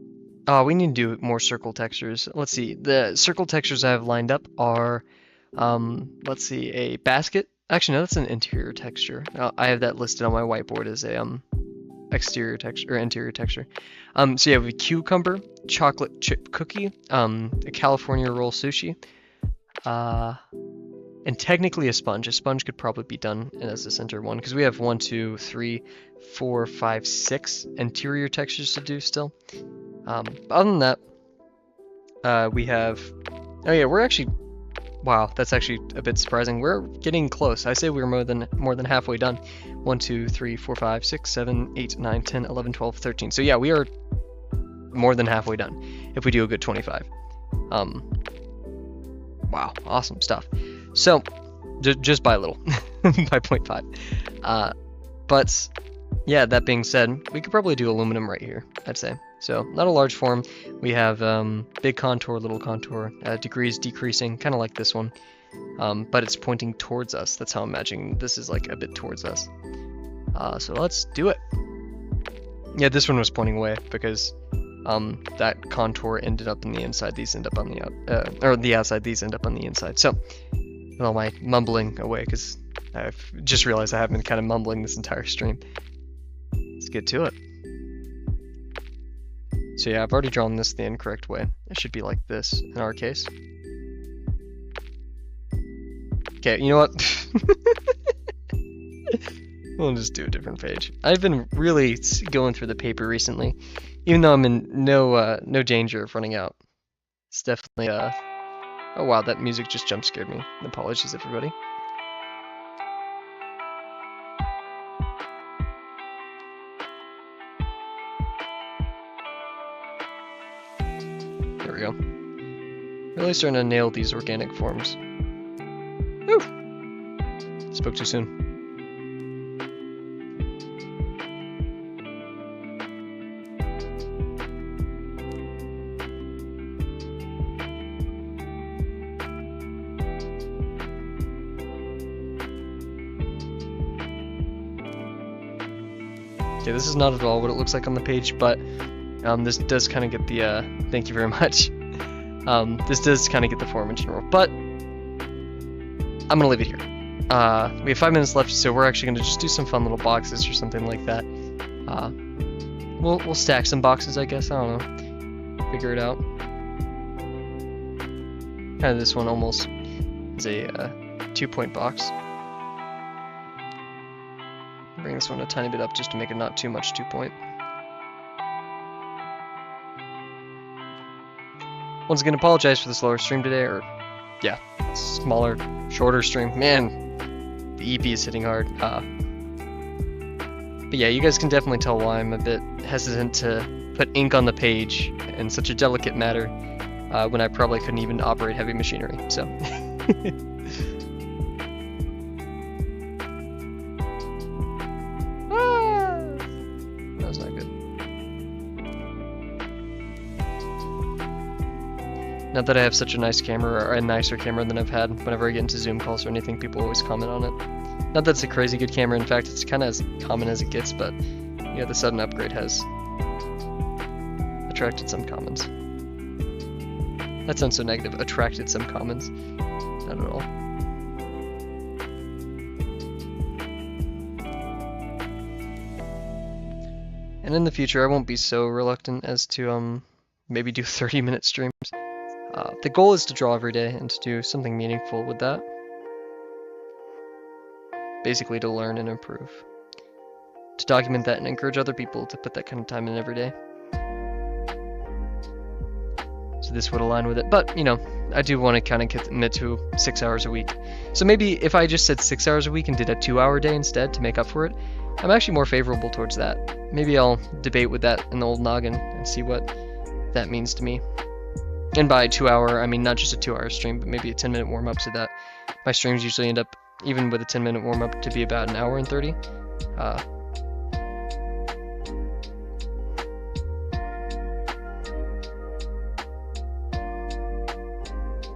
we need to do more circle textures. Let's see, the circle textures I have lined up are, let's see, a basket. Actually, no, that's an interior texture. I have that listed on my whiteboard as a exterior texture or interior texture. So you have a cucumber, chocolate chip cookie, a California roll sushi, and technically a sponge. A sponge could probably be done as the center one because we have 1, 2, 3, 4, 5, 6 interior textures to do still. Other than that, we have. Oh yeah, we're actually. Wow, that's actually a bit surprising. We're getting close. I say we're more than halfway done. 1, 2, 3, 4, 5, 6, 7, 8, 9, 10, 11, 12, 13. So yeah, we are more than halfway done if we do a good 25. Wow, awesome stuff. So, just by a little, by 0.5. But, yeah, that being said, we could probably do aluminum right here, I'd say. So, not a large form. We have big contour, little contour, degrees decreasing, kind of like this one. But it's pointing towards us. That's how I'm imagining this is like a bit towards us. So let's do it. Yeah, this one was pointing away because that contour ended up in the inside. These end up on the out, or the outside. These end up on the inside. So, with all my mumbling away, because I've just realized I have been kind of mumbling this entire stream. Let's get to it. So yeah, I've already drawn this the incorrect way. It should be like this in our case. Okay, you know what? We'll just do a different page. I've been really going through the paper recently, even though I'm in no danger of running out. It's definitely Oh wow, that music just jump scared me. Apologies, everybody. There we go. Really starting to nail these organic forms. Woo! Spoke too soon. Okay, this is not at all what it looks like on the page, but this does kind of get the, thank you very much. This does kind of get the form in general, but I'm gonna leave it here. We have 5 minutes left, so we're actually gonna just do some fun little boxes or something like that. We'll stack some boxes, I guess. I don't know. Figure it out. Kind of this one almost is a 2-point box. Bring this one a tiny bit up just to make it not too much 2-point. Once again, apologize for the slower stream today, or yeah, smaller, shorter stream. Man, the EP is hitting hard. But yeah, you guys can definitely tell why I'm a bit hesitant to put ink on the page in such a delicate matter when I probably couldn't even operate heavy machinery. So. That was not good. Not that I have such a nice camera, or a nicer camera than I've had. Whenever I get into Zoom calls or anything, people always comment on it. Not that it's a crazy good camera, in fact, it's kind of as common as it gets, but yeah, the sudden upgrade has attracted some comments. That sounds so negative. Attracted some comments. Not at all. And in the future, I won't be so reluctant as to maybe do 30-minute streams. The goal is to draw every day and to do something meaningful with that. Basically to learn and improve. To document that and encourage other people to put that kind of time in every day. So this would align with it. But, you know, I do want to kind of commit to 6 hours a week. So maybe if I just said 6 hours a week and did a 2-hour day instead to make up for it, I'm actually more favorable towards that. Maybe I'll debate with that in the old noggin and see what that means to me. And by 2 hour, I mean not just a 2-hour stream, but maybe a 10-minute warm-up, so that my streams usually end up, even with a 10-minute warm-up, to be about 1 hour and 30.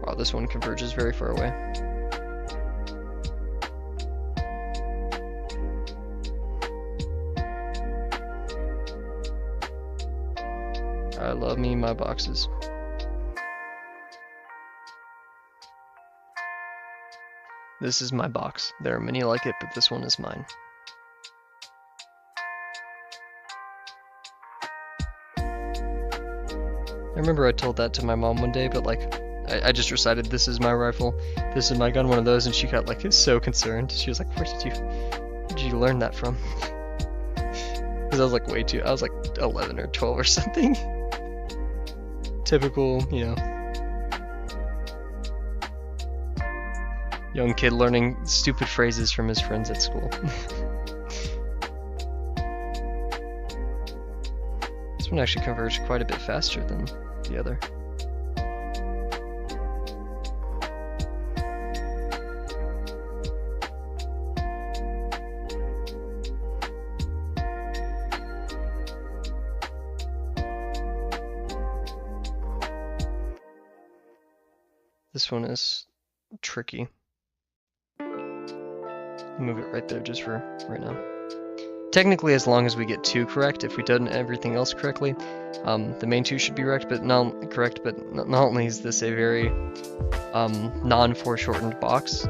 Wow, this one converges very far away. I love me my boxes. This is my box. There are many like it, but this one is mine. I remember I told that to my mom one day, but like, I just recited, "This is my rifle, this is my gun," one of those, and she got like so concerned. She was like, where did you learn that from?" Because I was like I was like 11 or 12 or something. Typical, you know, young kid learning stupid phrases from his friends at school. This one actually converged quite a bit faster than the other. This one is tricky. Move it right there just for right now. Technically, as long as we get 2 correct, if we done everything else correctly, the main 2 should be correct. But not only is this a very non-foreshortened box,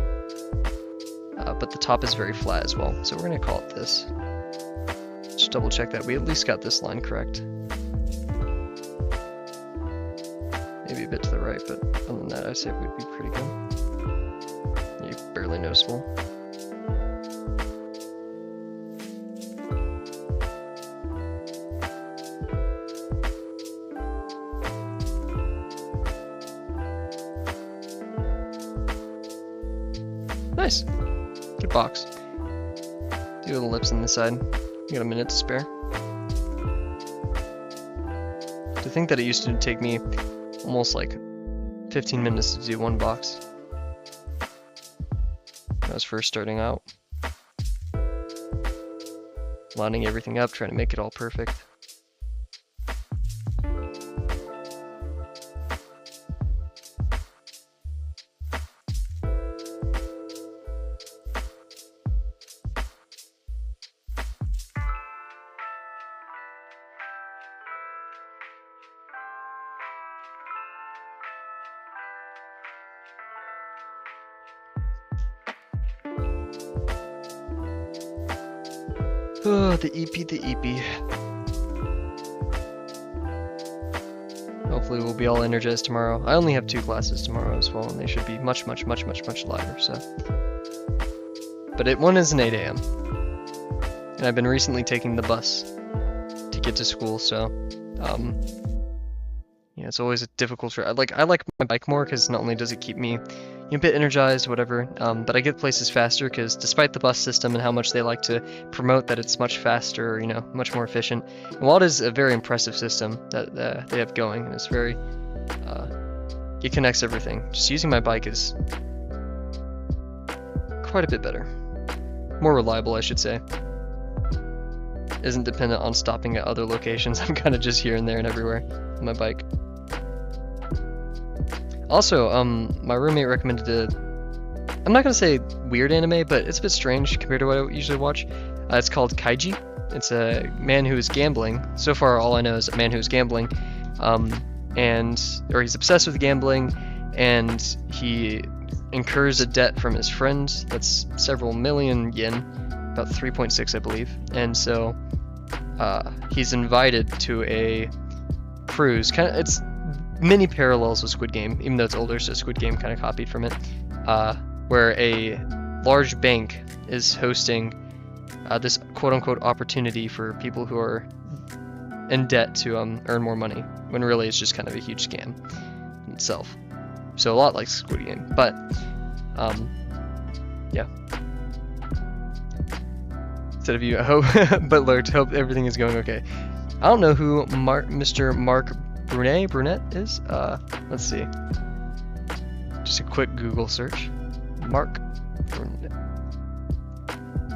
but the top is very flat as well. So we're gonna call it this. Just double check that we at least got this line correct. Maybe a bit to the right, but other than that, I'd say it would be pretty good. Yeah, barely noticeable. Nice. Good box. Do the lips on this side. You got a minute to spare. To think that it used to take me almost like 15 minutes to do one box. When I was first starting out. Lining everything up, trying to make it all perfect. Oh, the EP. Hopefully we'll be all energized tomorrow. I only have 2 classes tomorrow as well, and they should be much lighter, so. But one is an 8 a.m. And I've been recently taking the bus to get to school, so, yeah, it's always a difficult, I like my bike more, because not only does it keep me a bit energized, whatever, but I get places faster, because despite the bus system and how much they like to promote that it's much faster, you know, much more efficient, and while it is a very impressive system that they have going, and it's very, it connects everything, just using my bike is quite a bit better. More reliable, I should say. Isn't dependent on stopping at other locations. I'm kind of just here and there and everywhere on my bike. Also, my roommate recommended I'm not gonna say weird anime, but it's a bit strange compared to what I usually watch. It's called Kaiji. It's a man who is gambling. So far, all I know is a man who is gambling, or he's obsessed with gambling, and he incurs a debt from his friend that's several million yen, about 3.6, I believe. And so he's invited to a cruise. It's many parallels with Squid Game, even though it's older, so Squid Game kind of copied from it, where a large bank is hosting this quote-unquote opportunity for people who are in debt to earn more money, when really it's just kind of a huge scam in itself. So a lot like Squid Game, but yeah. Instead of you, I hope, but Lord, hope everything is going okay. I don't know who Mr. Mark Brunet is. Let's see. Just a quick Google search. Mark Brunet.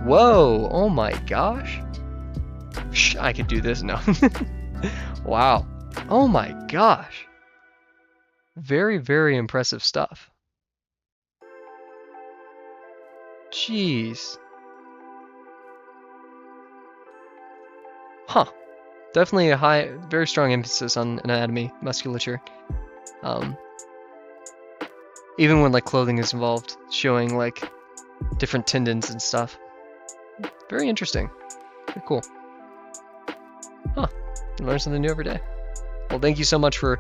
Whoa! Oh my gosh! I could do this now. Wow! Oh my gosh! Very, very impressive stuff. Jeez. Huh. Definitely a very strong emphasis on anatomy, musculature. Even when like clothing is involved, showing like different tendons and stuff. Very interesting. Very cool. Huh. You learn something new every day. Well, thank you so much for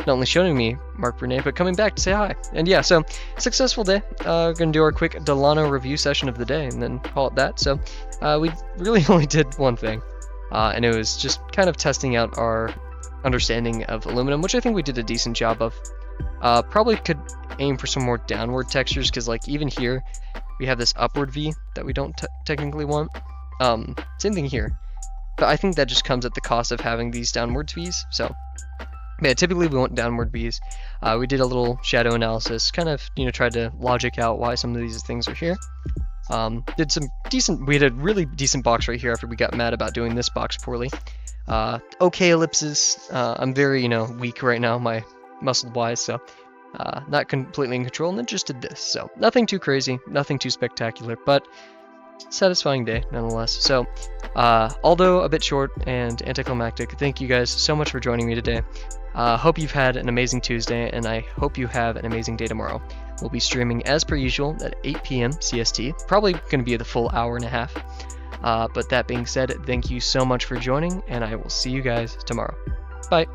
not only showing me Mark Brunet, but coming back to say hi. And yeah, so successful day. We're gonna do our quick Delano review session of the day and then call it that. So we really only did one thing. And it was just kind of testing out our understanding of aluminum, which I think we did a decent job of. Probably could aim for some more downward textures, because like even here, we have this upward V that we don't technically want. Same thing here. But I think that just comes at the cost of having these downward V's. So yeah, typically we want downward V's. We did a little shadow analysis, kind of, you know, tried to logic out why some of these things are here. We had a really decent box right here after we got mad about doing this box poorly. Okay ellipses. I'm very, you know, weak right now, my muscle wise, so not completely in control, and then just did this. So nothing too crazy, nothing too spectacular, but satisfying day nonetheless. So although a bit short and anticlimactic, thank you guys so much for joining me today. Hope you've had an amazing Tuesday, and I hope you have an amazing day tomorrow. We'll be streaming as per usual at 8 p.m. CST, probably going to be the full hour and a half. But that being said, thank you so much for joining, and I will see you guys tomorrow. Bye.